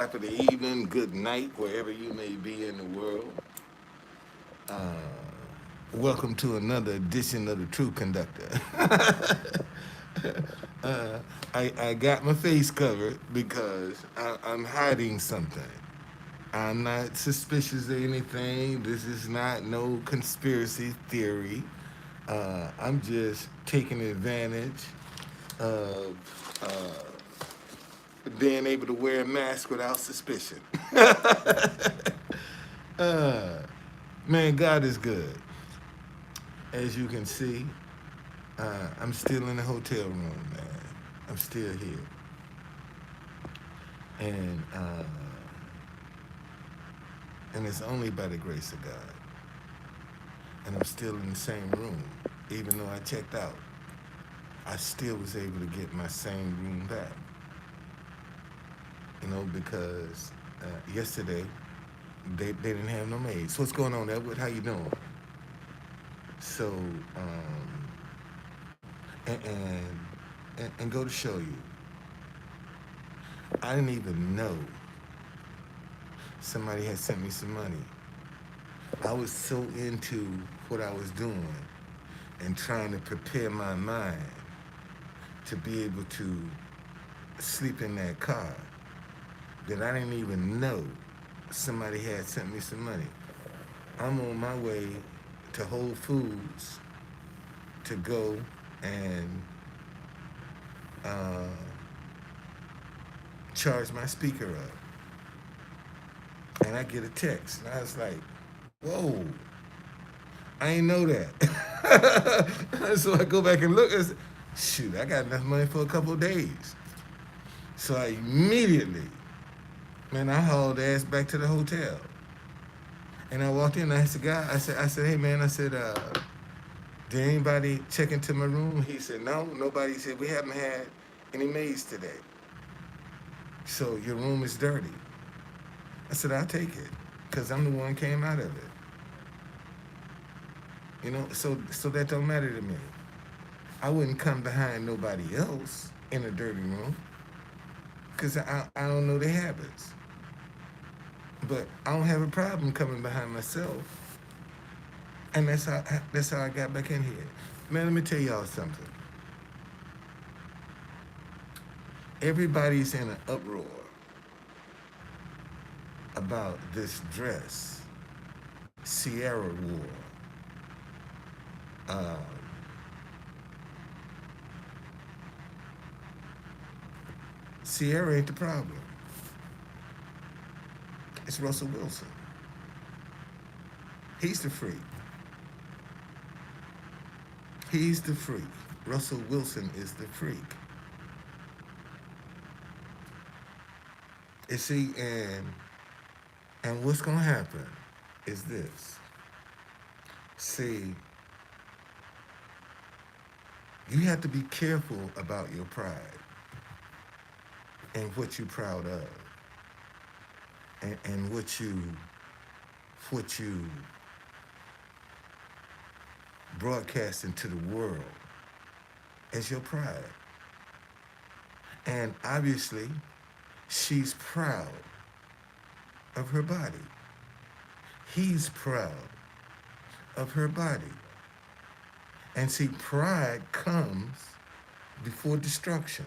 Top of the evening, good night, wherever you may be in the world. Welcome to another edition of the True Conductor. I got my face covered because I'm hiding something. I'm not suspicious of anything. This is not no conspiracy theory. I'm just taking advantage of being able to wear a mask without suspicion. Man, God is good. As you can see, I'm still in the hotel room, man. I'm still here. And and it's only by the grace of God. And I'm still in the same room. Even though I checked out, I still was able to get my same room back. Because yesterday they didn't have no maids. So what's going on, Edward? How you doing? So, and, and, and go to show you, I didn't even know somebody had sent me some money. I was so into what I was doing and trying to prepare my mind to be able to sleep in that car that I didn't even know somebody had sent me some money. I'm on my way to Whole Foods to go and uh, charge my speaker up. And I get a text, and I was like, whoa, I ain't know that. So I go back and look, and say, shoot, I got enough money for a couple of days. So I immediately, man, I hauled ass back to the hotel. And I walked in, and I asked the guy, I said, hey man, did anybody check into my room? He said, no, nobody. He said, we haven't had any maids today. So your room is dirty. I said, I'll take it, because I'm the one came out of it. So that don't matter to me. I wouldn't come behind nobody else in a dirty room, because I don't know their habits. But I don't have a problem coming behind myself. And that's how I got back in here. Man, let me tell y'all something. Everybody's in an uproar about this dress Sierra wore. Uh, Sierra ain't the problem. It's Russell Wilson. He's the freak. He's the freak. Russell Wilson is the freak. You see, and what's gonna happen is this. See, you have to be careful about your pride and what you're proud of, and what you broadcast into the world as your pride. And obviously, she's proud of her body. He's proud of her body. And see, pride comes before destruction.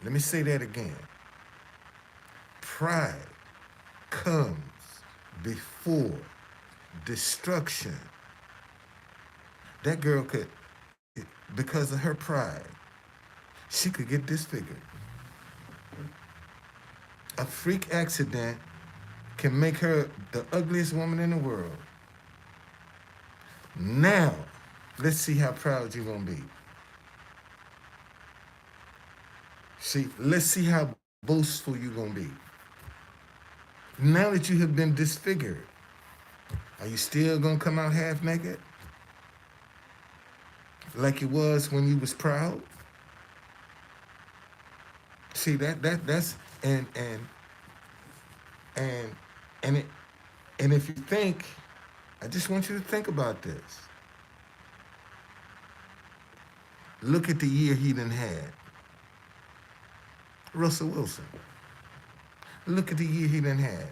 Let me say that again. Pride comes before destruction. That girl could, because of her pride, she could get disfigured. A freak accident can make her the ugliest woman in the world. Now, let's see how proud you're gonna be. See, let's see how boastful you're gonna be. Now that you have been disfigured, are you still gonna come out half naked? Like it was when you was proud? See that's and and it and if you think, I just want you to think about this. Look at the year he done had. Russell Wilson. Look at the year he done had.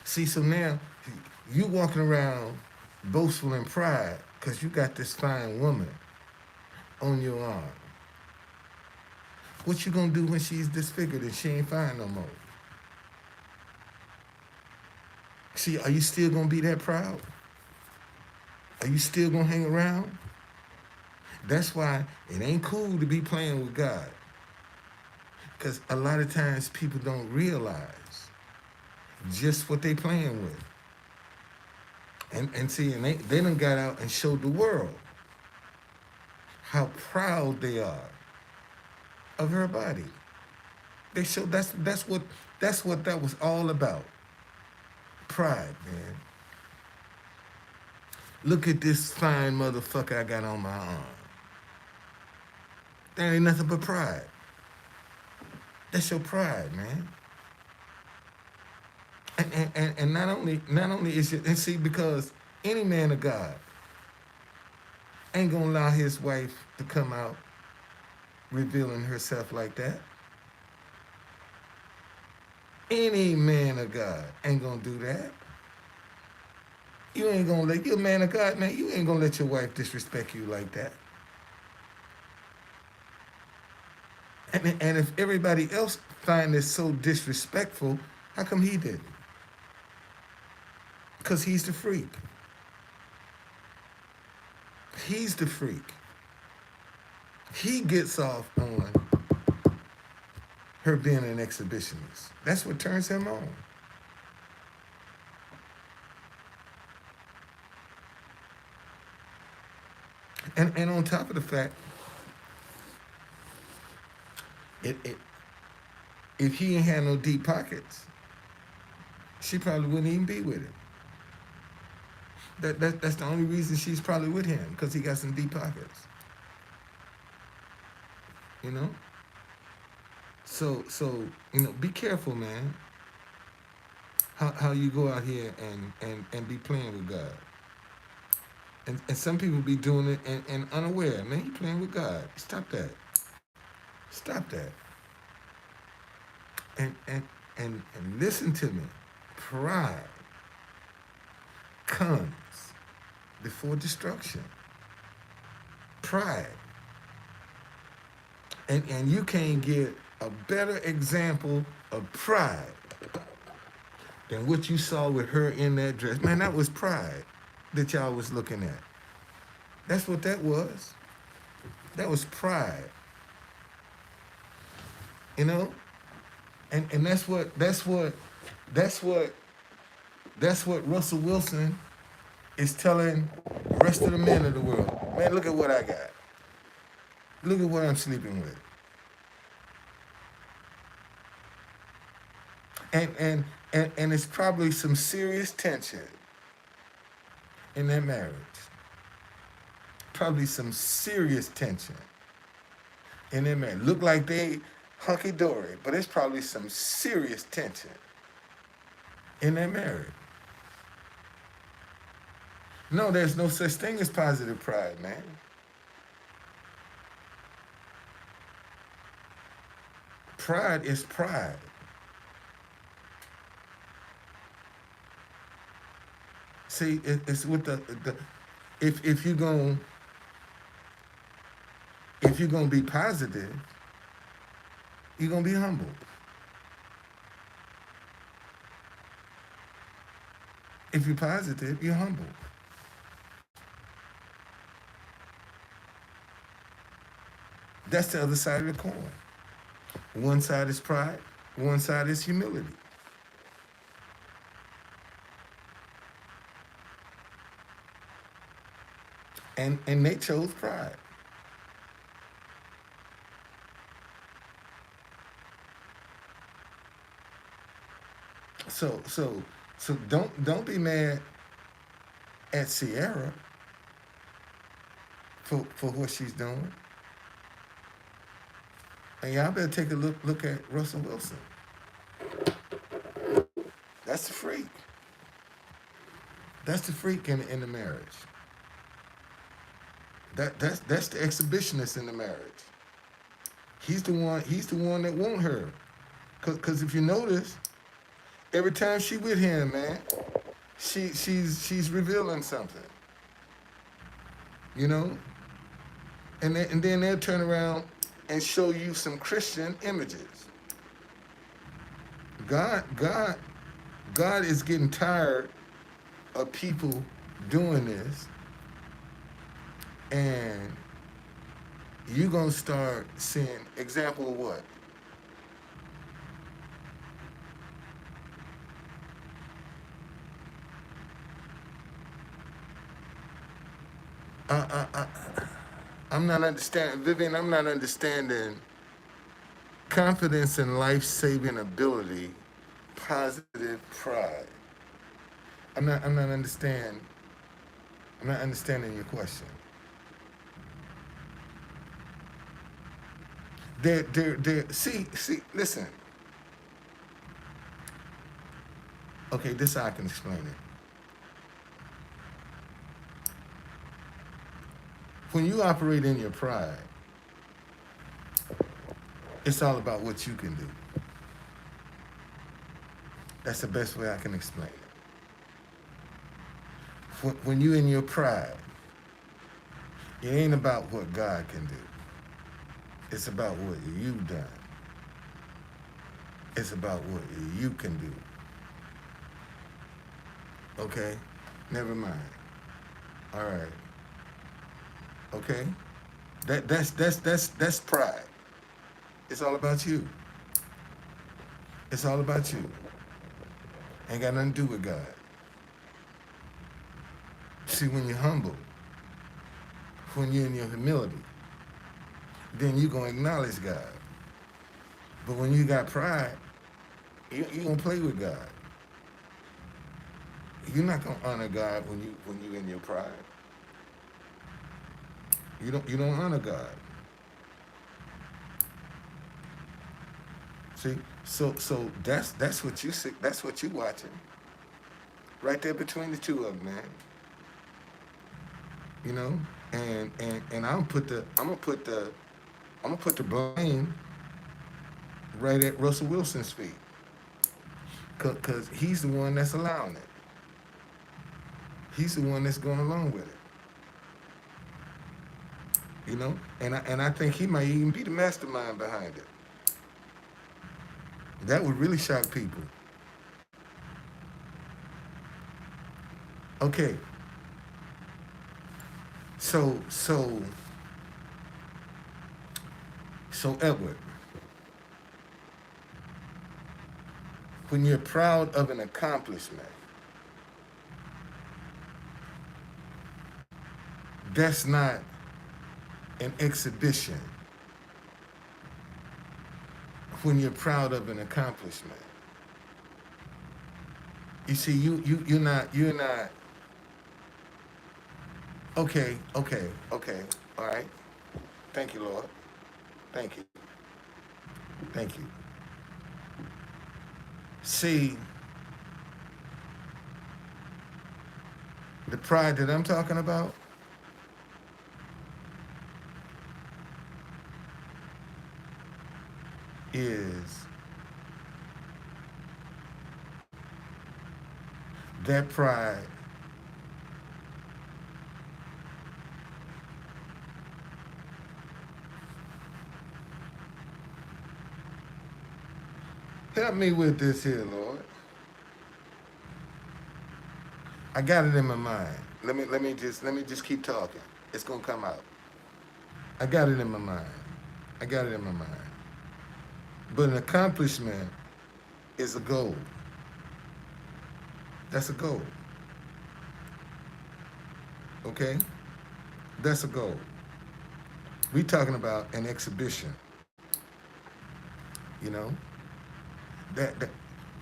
See, so now you walking around boastful and pride because you got this fine woman on your arm. What you gonna do when she's disfigured and she ain't fine no more? See, are you still gonna be that proud? Are you still gonna hang around? That's why it ain't cool to be playing with God. Because a lot of times people don't realize just what they playing with. And see, and they done got out and showed the world how proud they are of her body. They showed that's what that was all about. Pride, man. Look at this fine motherfucker I got on my arm. That ain't nothing but pride. That's your pride, man. And not only is it, and see, because any man of God ain't gonna allow his wife to come out revealing herself like that. Any man of God ain't gonna do that. You ain't gonna let, you're a man of God, man, you ain't gonna let your wife disrespect you like that. And if everybody else find this so disrespectful, how come he didn't? Because he's the freak. He's the freak. He gets off on her being an exhibitionist. That's what turns him on. And on top of the fact, if he ain't had no deep pockets, she probably wouldn't even be with him. That's the only reason she's probably with him, because he got some deep pockets. You know? So be careful, man. How you go out here and be playing with God. And some people be doing it and unaware. Man, you playing with God. Stop that. Stop that. And listen to me. Pride comes before destruction. Pride. And you can't get a better example of pride than what you saw with her in that dress. Man, that was pride that y'all was looking at. That's what that was. That was pride. You know? And that's what Russell Wilson is telling the rest of the men of the world. Man, look at what I got. Look at what I'm sleeping with. And it's probably some serious tension in their marriage. Probably some serious tension in their marriage. Look like they hunky-dory, but it's probably some serious tension in their marriage. No, there's no such thing as positive pride, man. Pride is pride. See, it's with the if you're gonna be positive, you're gonna be humble. If you're positive, you're humble. That's the other side of the coin. One side is pride, one side is humility. And they chose pride. So don't be mad at Sierra for what she's doing. And y'all better take a look at Russell Wilson. That's the freak. That's the freak in the marriage. That's the exhibitionist in the marriage. He's the one that want her. Cause if you notice, every time she with him, man, she's revealing something, you know. And then they'll turn around and show you some Christian images. God God God is getting tired of people doing this, and you're gonna start seeing example of what? I, I, I, I'm not understanding, Vivian. I'm not understanding confidence in life-saving ability, positive pride. I'm not. I'm not understand. I'm not understanding your question. There. See. Listen. Okay, this is how I can explain it. When you operate in your pride, it's all about what you can do. That's the best way I can explain it. When you in your pride, it ain't about what God can do. It's about what you've done. It's about what you can do. Okay? Never mind. All right. Okay? That's pride. It's all about you. It's all about you. Ain't got nothing to do with God. See, when you're humble, when you're in your humility, then you're going to acknowledge God. But when you got pride, you going to play with God. You're not going to honor God when you in your pride. You don't honor God. See? So that's what you see, that's what you watching. Right there between the two of them, man. You know? And I'm gonna put the blame right at Russell Wilson's feet. Cause he's the one that's allowing it. He's the one that's going along with it. You know? And I think he might even be the mastermind behind it. That would really shock people. Okay, so so so Edward, when you're proud of an accomplishment, that's not an exhibition. When you're proud of an accomplishment, you see, you're not. Okay. All right. Thank you, Lord. Thank you. Thank you. See, the pride that I'm talking about is that pride. Help me with this here, Lord. I got it in my mind. Let me just keep talking. It's gonna come out. I got it in my mind. I got it in my mind. But an accomplishment is a goal. That's a goal. Okay? That's a goal. We talking about an exhibition. You know that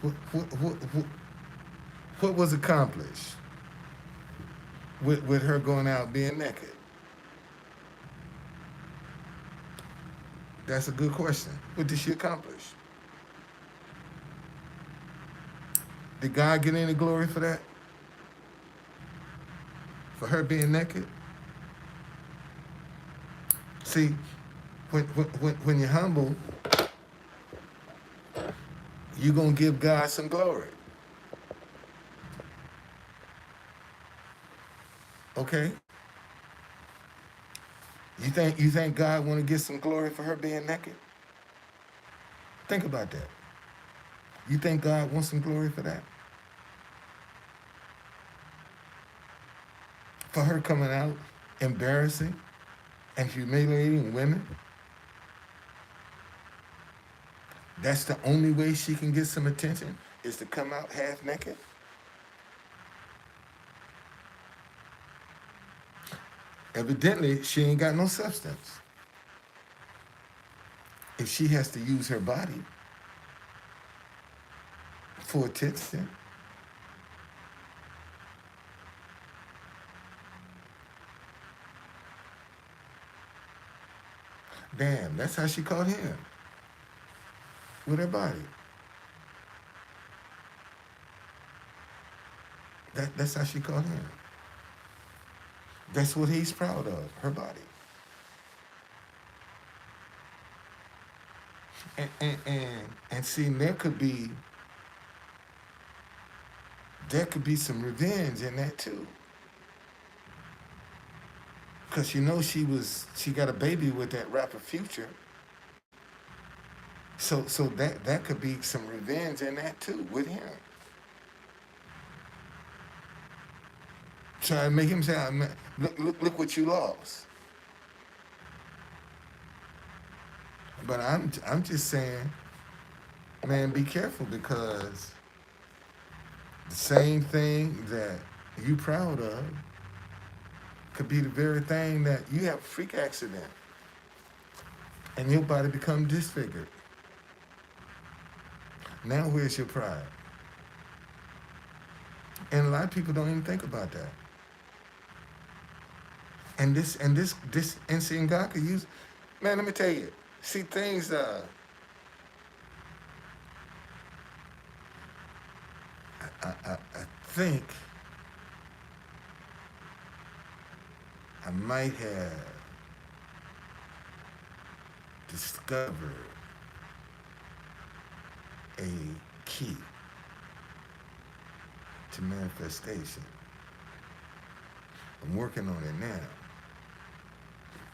what was accomplished with her going out being naked? That's a good question. What did she accomplish? Did God get any glory for that? For her being naked? See, When you're humble, you're gonna give God some glory. Okay? You think God want to get some glory for her being naked? Think about that. You think God wants some glory for that? For her coming out embarrassing and humiliating women? That's the only way she can get some attention is to come out half naked? Evidently, she ain't got no substance. If she has to use her body for attention, damn, that's how she caught him with her body. That's how she caught him. That's what he's proud of, her body. And see, there could be some revenge in that too. Cause she got a baby with that rapper Future. So that could be some revenge in that too with him. Try to make him say, look what you lost. But I'm just saying, man, be careful because the same thing that you proud of could be the very thing that you have a freak accident and your body become disfigured. Now where's your pride? And a lot of people don't even think about that. And seeing God could use, man, let me tell you, see things I think I might have discovered a key to manifestation. I'm working on it now.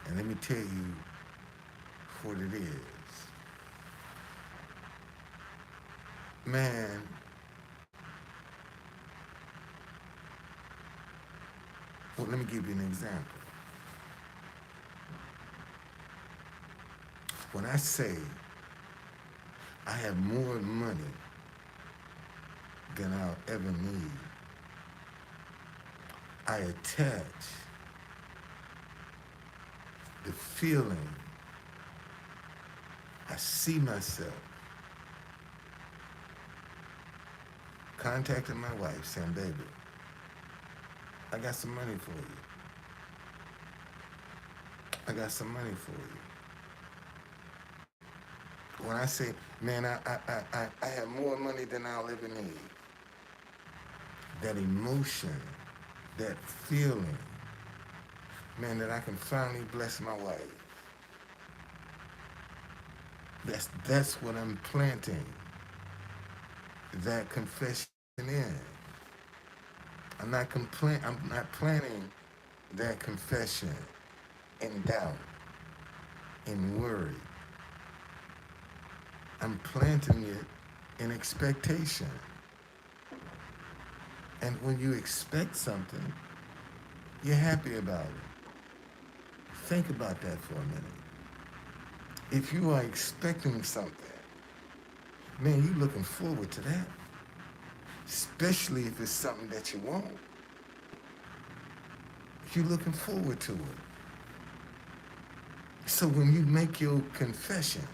And let me tell you what it is. Man, well, let me give you an example. When I say I have more money than I'll ever need, I attach the feeling I see myself contacting my wife saying, baby, I got some money for you. I got some money for you. When I say, man, I have more money than I'll ever need, that emotion, that feeling, man, that I can finally bless my wife. That's what I'm planting that confession in. I'm not planting that confession in doubt, in worry. I'm planting it in expectation. And when you expect something, you're happy about it. Think about that for a minute. If you are expecting something, man, you looking forward to that. Especially if it's something that you want. You're looking forward to it. So when you make your confessions,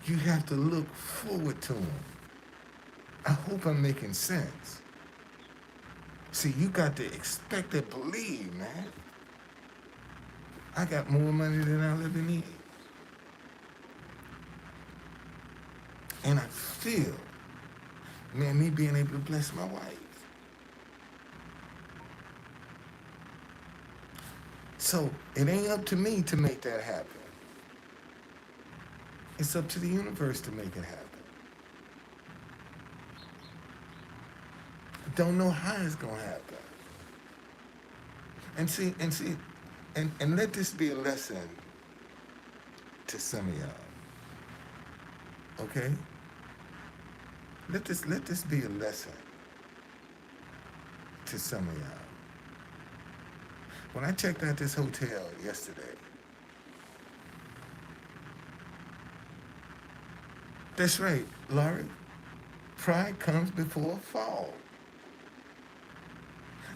you have to look forward to them. I hope I'm making sense. See, you got to expect and believe, man. I got more money than I'll ever need. And I feel, man, me being able to bless my wife. So it ain't up to me to make that happen. It's up to the universe to make it happen. Don't know how it's gonna happen. And let this be a lesson to some of y'all. Okay? Let this be a lesson to some of y'all. When I checked out this hotel yesterday, that's right, Laurie. Pride comes before a fall.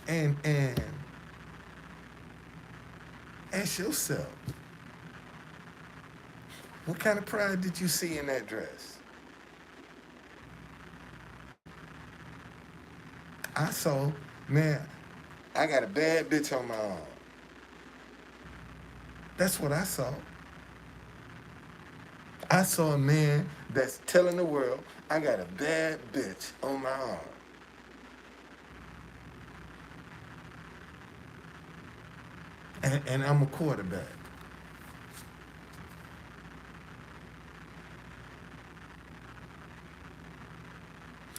And ask yourself, what kind of pride did you see in that dress? I saw, man, I got a bad bitch on my arm. That's what I saw. I saw a man that's telling the world, I got a bad bitch on my arm. And I'm a quarterback.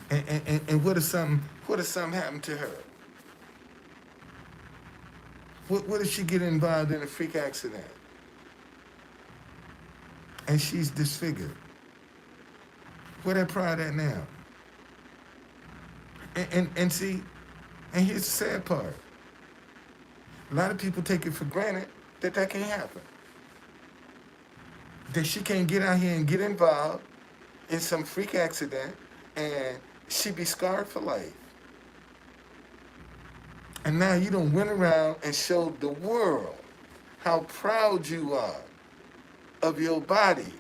And what if something happened to her? What if she get involved in a freak accident and she's disfigured? Where that pride at now? And see, and here's the sad part. A lot of people take it for granted that can't happen. That she can't get out here and get involved in some freak accident and she be scarred for life. And now you don't went around and showed the world how proud you are of your body.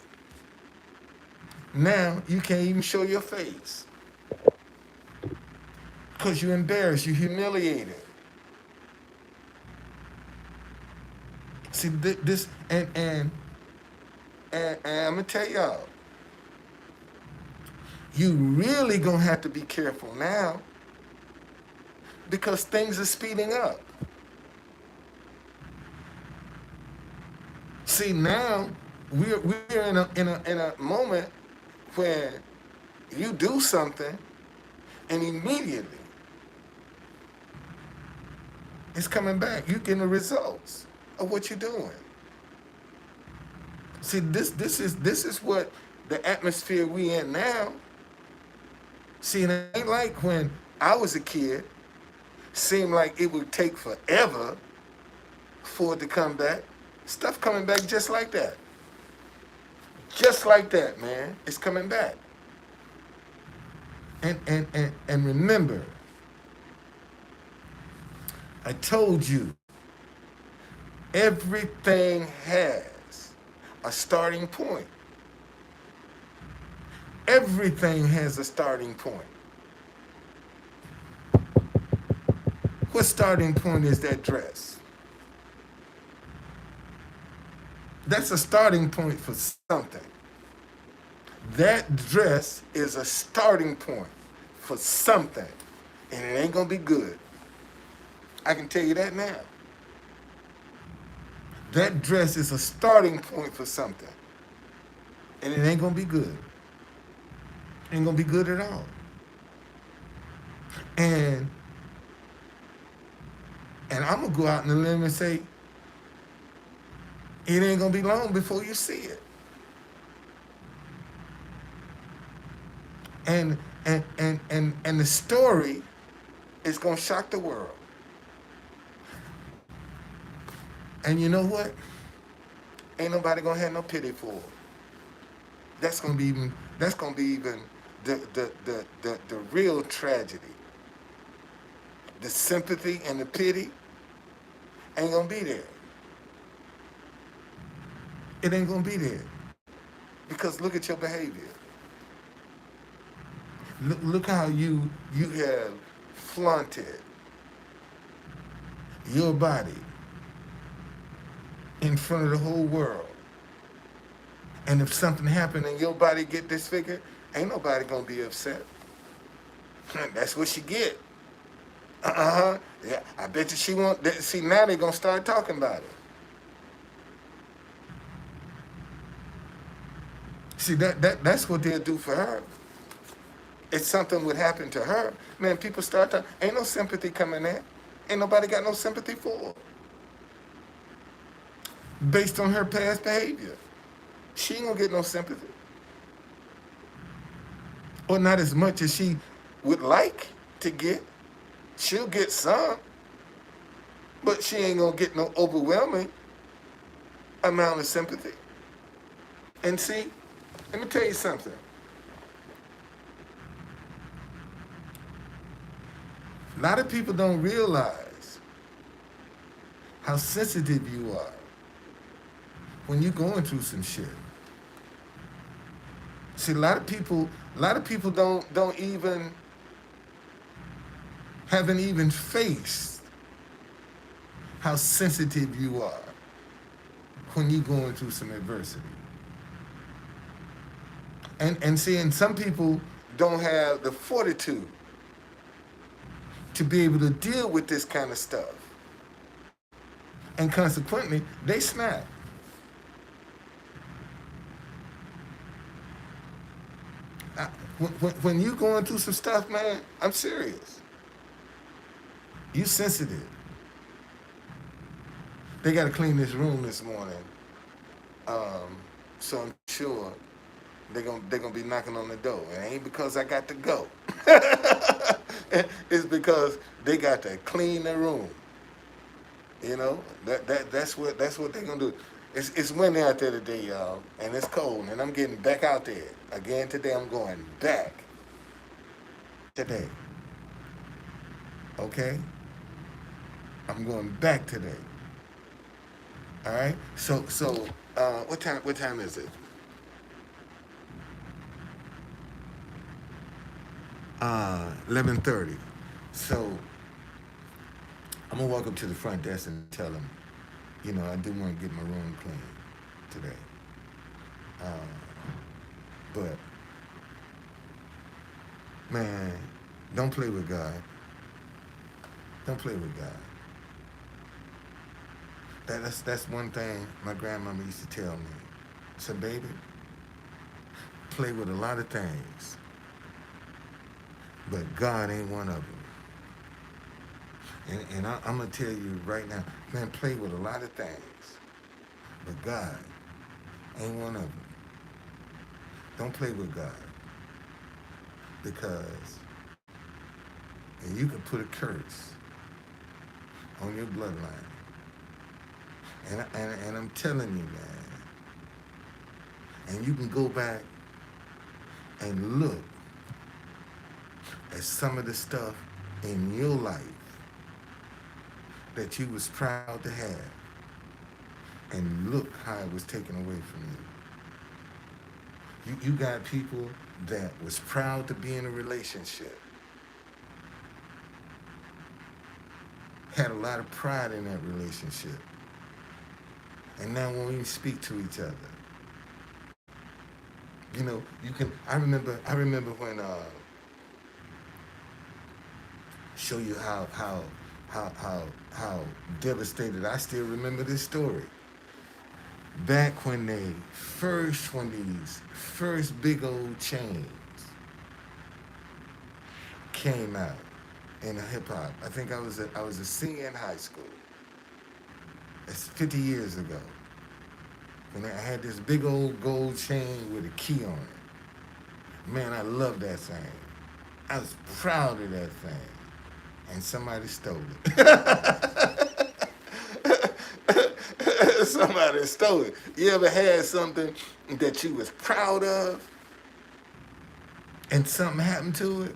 Now you can't even show your face because you're embarrassed, you're humiliated. See this, and I'm gonna tell y'all, you really gonna have to be careful now because things are speeding up. See, now we're in a moment where you do something and immediately it's coming back. You're getting the results of what you're doing. See, this is what the atmosphere we in now. See, it ain't like when I was a kid. Seemed like it would take forever for it to come back. Stuff coming back just like that. Just like that, man. It's coming back. And remember, I told you, everything has a starting point. Everything has a starting point. What starting point is that dress? That's a starting point for something. That dress is a starting point for something. And it ain't gonna be good. I can tell you that now. That dress is a starting point for something. And it ain't gonna be good. Ain't gonna be good at all. And I'm gonna go out on the limb and say, it ain't gonna be long before you see it. And the story is gonna shock the world. And you know what? Ain't nobody gonna have no pity for it. That's gonna be even the real tragedy. The sympathy and the pity ain't gonna be there. It ain't gonna be there. Because look at your behavior. Look how you have flaunted your body in front of the whole world. And if something happened and your body get disfigured, ain't nobody gonna be upset. That's what she get. Yeah, I bet you she won't. See, now they gonna start talking about it. See, that's what they'll do for her. If something would happen to her, man, people start to, ain't no sympathy coming in. Ain't nobody got no sympathy for her based on her past behavior. She ain't gonna get no sympathy, or not as much as she would like to get. She'll get some, but she ain't gonna get no overwhelming amount of sympathy. And see, let me tell you something. A lot of people don't realize how sensitive you are when you're going through some shit. See, a lot of people don't even haven't even faced how sensitive you are when you're going through some adversity. And seeing some people don't have the fortitude to be able to deal with this kind of stuff. And consequently, they snap. I, when you going through some stuff, man, I'm serious. You sensitive. They got to clean this room this morning, so I'm sure they're gonna be knocking on the door. It ain't because I got to go. It's because they got to clean the room. You know that's what they're gonna do. It's windy out there today, y'all, and it's cold, and I'm getting back out there again today. I'm going back today. Okay, I'm going back today. All right. So what time is it? 11:30. So I'm gonna walk up to the front desk and tell them, I do want to get my room clean today. Uh, but man, don't play with God. Don't play with God. That's one thing my grandmama used to tell me. So baby, play with a lot of things, but God ain't one of them. And I'm gonna tell you right now, man, play with a lot of things, but God ain't one of them. Don't play with God, because and you can put a curse on your bloodline. And I'm telling you, man, and you can go back and look at some of the stuff in your life that you was proud to have, and look how it was taken away from you. You got people that was proud to be in a relationship, had a lot of pride in that relationship, and now won't even speak to each other. You can. I remember when show you how devastated. I still remember this story. Back when these first big old chains came out in hip hop. I think I was a senior in high school. That's 50 years ago. And I had this big old gold chain with a key on it. Man, I loved that thing. I was proud of that thing. And somebody stole it. Somebody stole it. You ever had something that you was proud of and something happened to it?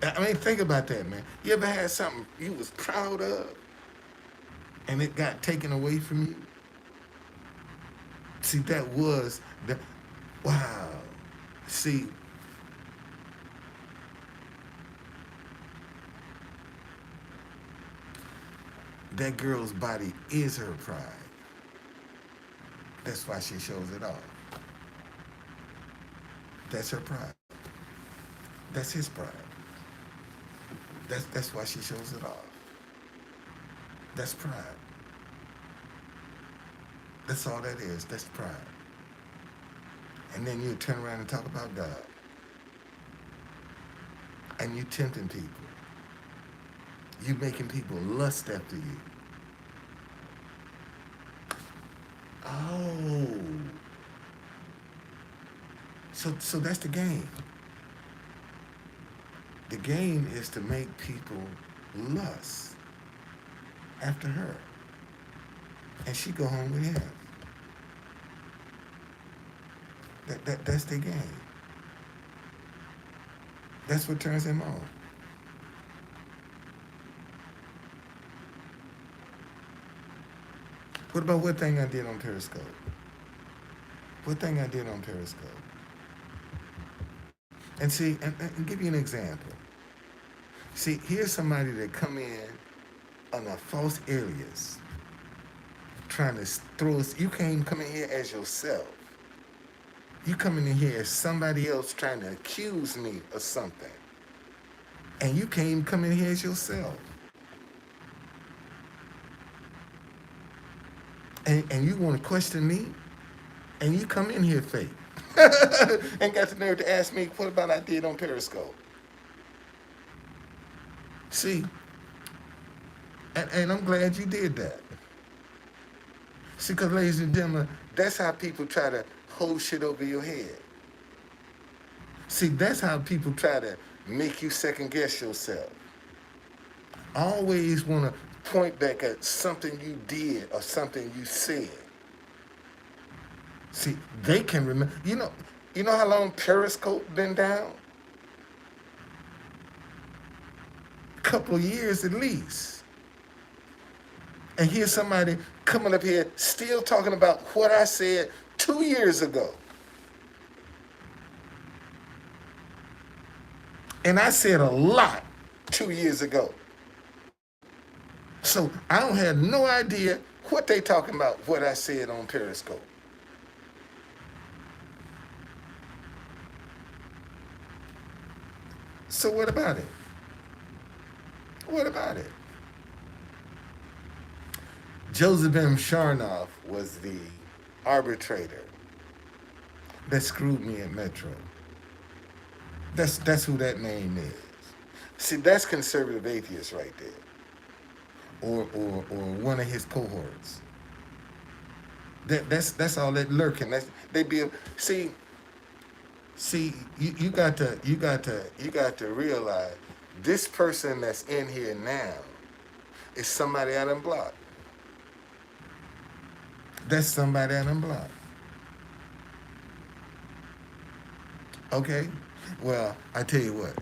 I mean, think about that, man. You ever had something you was proud of and it got taken away from you? See, that was the wow. See, that girl's body is her pride. That's why she shows it off. That's her pride. That's his pride. That's why she shows it off. That's pride. That's all that is. That's pride. And then you turn around and talk about God. And you tempting people. You making people lust after you. Oh. So that's the game. The game is to make people lust after her. And she go home with him. That's the game. That's what turns him on. What about what thing I did on Periscope? What thing I did on Periscope? And see, and give you an example. See, here's somebody that come in on a false alias, trying to throw us. You can't even come in here as yourself. You coming in here as somebody else trying to accuse me of something. And you can't even come in here as yourself. And you want to question me? And you come in here fake. And got the nerve to ask me, what about I did on Periscope? See, and I'm glad you did that. See, because ladies and gentlemen, that's how people try to hold shit over your head. See, that's how people try to make you second guess yourself. Always want to point back at something you did or something you said. See, they can remember. You know how long Periscope been down? A couple of years at least. And here's somebody coming up here still talking about what I said 2 years ago. And I said a lot 2 years ago. So I don't have no idea what they talking about, what I said on Periscope. So what about it? What about it? Joseph M. Sharnoff was the arbitrator that screwed me at Metro. That's who that name is. See, that's conservative atheist right there. Or one of his cohorts. That's all that lurking. They be you got to realize this person that's in here now is somebody I done blocked. That's somebody I done blocked. Okay? Well, I tell you what.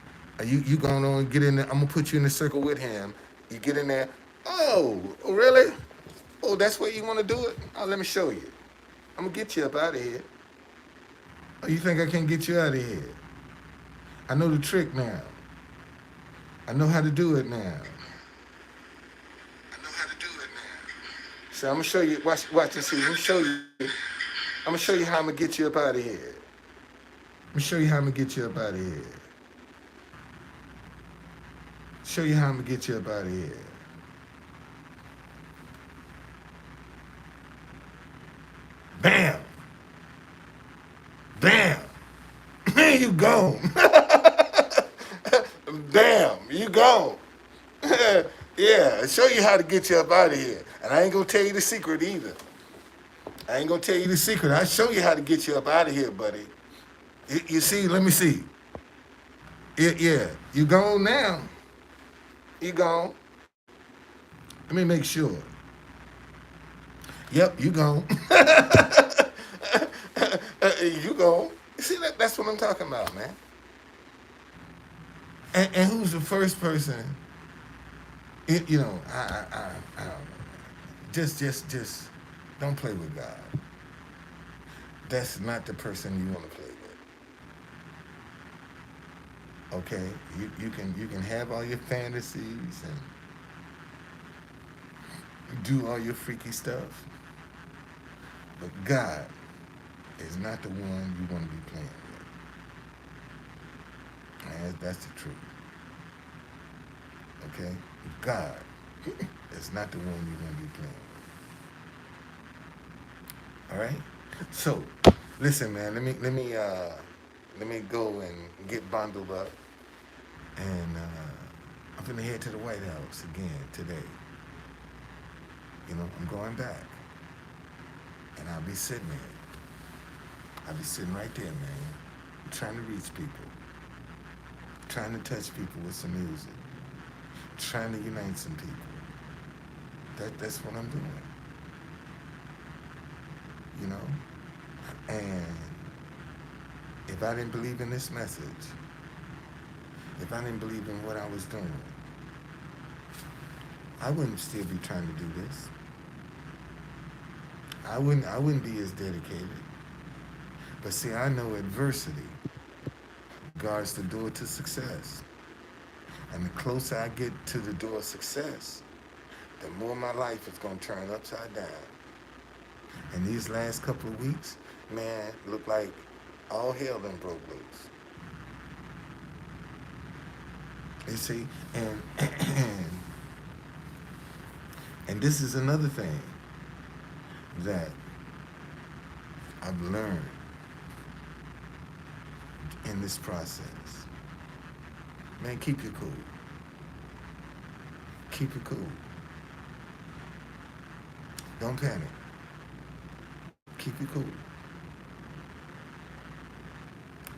You going on and get in there. I'm gonna put you in the circle with him. You get in there. Oh, really? Oh, that's where you want to do it? Oh, let me show you. I'm gonna get you up out of here. Oh, you think I can get you out of here? I know the trick now. I know how to do it now. So I'm gonna show you. Watch and see. I'm gonna show you how I'm gonna get you up out of here. Let me show you how I'm gonna get you up out of here. Show you how I'm gonna get you up out of here. Bam! Bam! Man, you gone. Bam! You gone. Yeah, show you how to get you up out of here. And I ain't gonna tell you the secret either. I ain't gonna tell you the secret. I'll show you how to get you up out of here, buddy. You see, let me see. Yeah, you gone now. You gone. Let me make sure. Yep, you gone. You gone. See, that's what I'm talking about, man. And who's the first person? I don't know. Just don't play with God. That's not the person you want to play with. Okay, you can have all your fantasies and do all your freaky stuff, but God is not the one you want to be playing with. And that's the truth. Okay, God is not the one you want to be playing All right. So, listen, man. Let me go and get bundled up, and I'm gonna head to the White House again today. I'm going back, and I'll be sitting there. I'll be sitting right there, man, trying to reach people, trying to touch people with some music, trying to unite some people. That's what I'm doing. You know. And if I didn't believe in this message, if I didn't believe in what I was doing, I wouldn't still be trying to do this. I wouldn't be as dedicated. But see, I know adversity guards the door to success. And the closer I get to the door of success, the more my life is gonna turn upside down. And these last couple of weeks, man, look like all hell done broke loose. You see, and this is another thing that I've learned in this process. Man, keep your cool. Keep it cool. Don't panic. Keep it cool.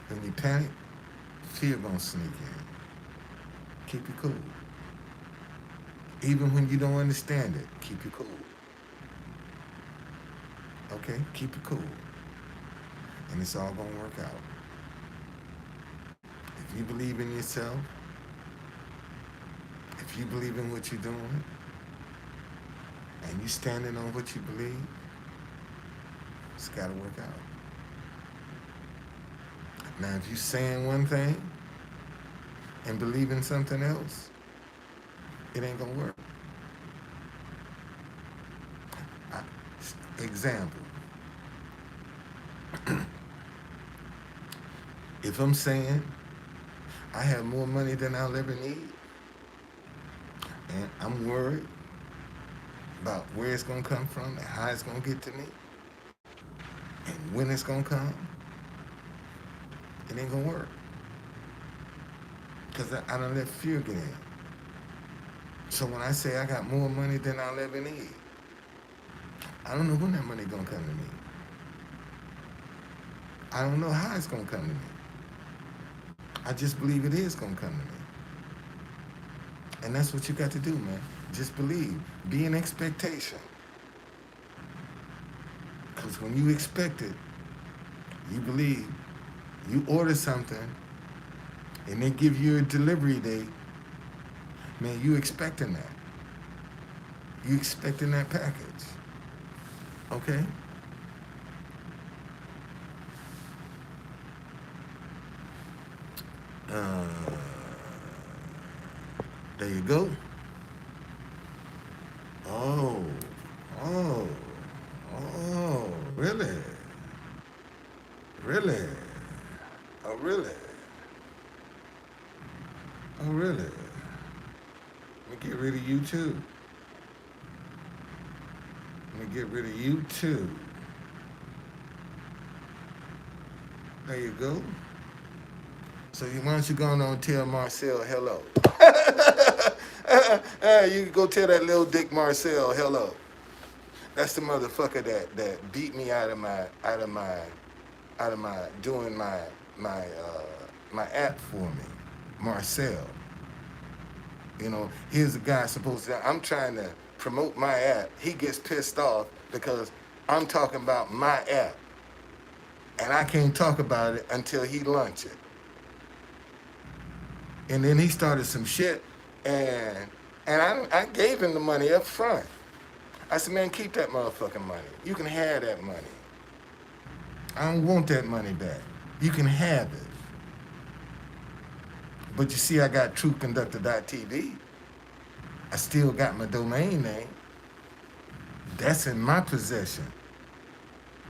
When you panic, fear gonna sneak in. Keep it cool. Even when you don't understand it, keep it cool. Okay? Keep it cool. And it's all gonna work out. If you believe in yourself, if you believe in what you're doing, and you standing on what you believe, it's gotta work out. Now, if you saying one thing and believe in something else, it ain't gonna work. Example. If I'm saying I have more money than I'll ever need, and I'm worried about where it's gonna come from and how it's gonna get to me, and when it's gonna come, it ain't gonna work. Because I done let fear get in. So when I say I got more money than I'll ever need, I don't know when that money gonna come to me. I don't know how it's gonna come to me. I just believe it is gonna come to me. And that's what you got to do, man. Just believe. Be in expectation. Because when you expect it, you believe. You order something, and they give you a delivery date, man, you expecting that. You expecting that package. Okay? Uh, there you go. Oh, oh, oh, really? Really? Oh, really? Oh, really? Let me get rid of you too. Let me get rid of you too. There you go. So why don't you go on and tell Marcel hello? You can go tell that little dick Marcel hello. That's the motherfucker that beat me out of my doing my app for me, Marcel. Here's a guy supposed to. I'm trying to promote my app. He gets pissed off because I'm talking about my app, and I can't talk about it until he launch it. And then he started some shit, and I gave him the money up front. I said, man, keep that motherfucking money. You can have that money. I don't want that money back. You can have it. But you see, I got TruthConductor.tv. I still got my domain name. That's in my possession.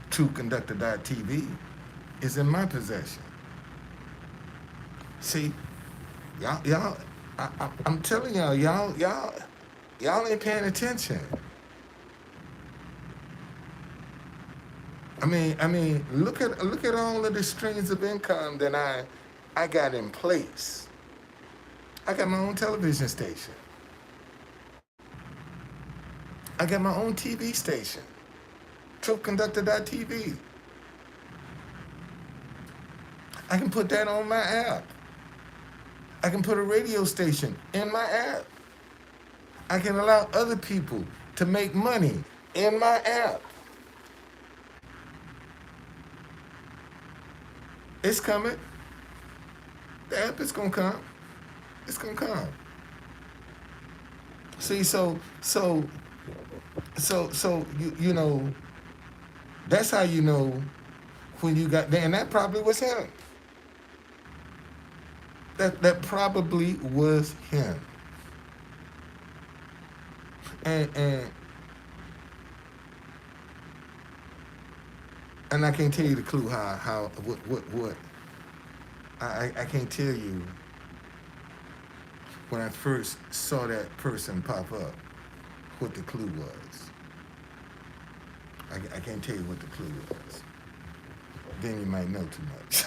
TruthConductor.tv is in my possession. See, y'all, I'm telling y'all ain't paying attention. look at all of the streams of income that I got in place. I got my own television station. I got my own TV station, TruthConductor.tv. I can put that on my app. I can put a radio station in my app. I can allow other people to make money in my app. It's coming. The app is gonna come. It's gonna come. See, so you know that's how you know when you got there, and that probably was him. That probably was him. And and I can't tell you the clue how what I can't tell you when I first saw that person pop up what the clue was. I can't tell you what the clue was. Then you might know too much.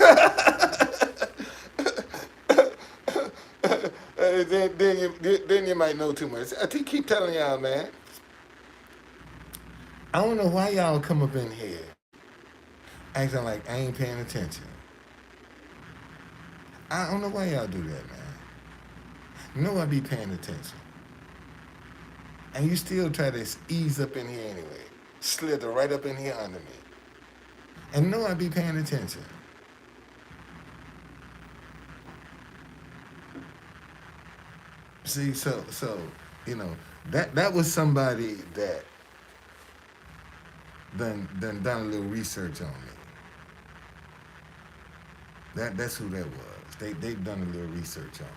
Then you might know too much. I keep telling y'all, man. I don't know why y'all come up in here acting like I ain't paying attention. I don't know why y'all do that, man. You know I be paying attention. And you still try to ease up in here anyway. Slither right up in here under me. And know I be paying attention. See, so that was somebody that done a little research on me. That's who that was. They've done a little research on me.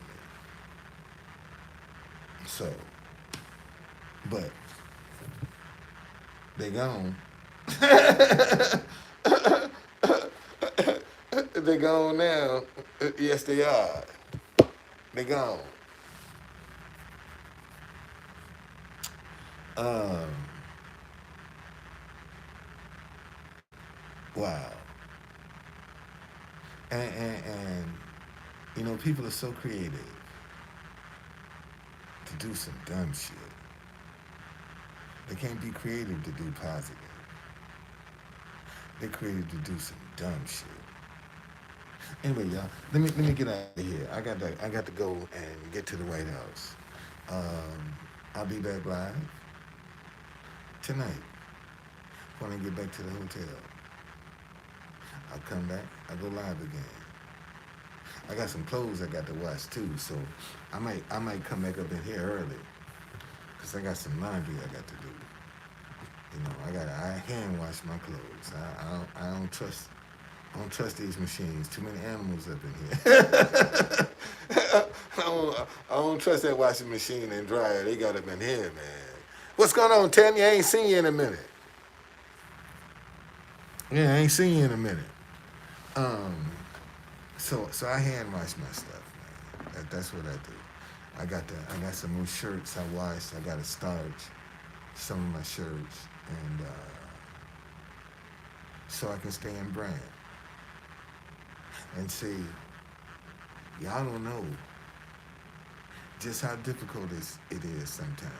So, but they gone. They gone now. Yes, they are. They gone. Um, wow. And people are so creative to do some dumb shit. They can't be creative to do positive. They're creative to do some dumb shit. Anyway, y'all, let me get out of here. I got to go and get to the White House. I'll be back live tonight when I get back to the hotel. I'll come back. I'll go live again. I got some clothes I got to wash too, so I might come back up in here early because I got some laundry I got to do. I hand wash my clothes. I don't trust these machines. Too many animals up in here. I don't trust that washing machine and dryer they got up in here, man. What's going on, Tammy? I ain't seen you in a minute. Yeah, I ain't seen you in a minute. Um, so I hand wash my stuff, man. That's what I do. I got some new shirts I washed. I got to starch some of my shirts, and so I can stay in brand. And see, y'all don't know just how difficult it is sometimes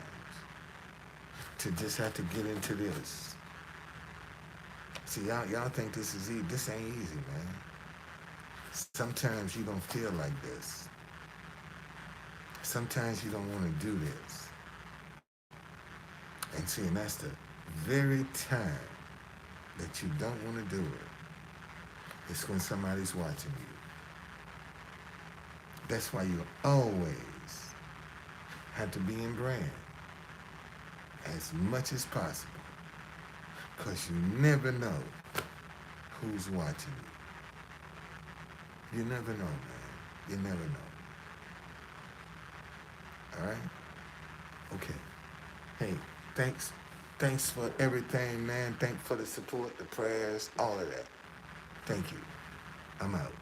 to just have to get into this. See, y'all think this is easy. This ain't easy, man. Sometimes you don't feel like this. Sometimes you don't want to do this. And see, and that's the very time that you don't want to do it. It's when somebody's watching you. That's why you always have to be in brand as much as possible. Because you never know who's watching you. You never know, man. You never know. All right? Okay. Hey, thanks. Thanks for everything, man. Thanks for the support, the prayers, all of that. Thank you. I'm out.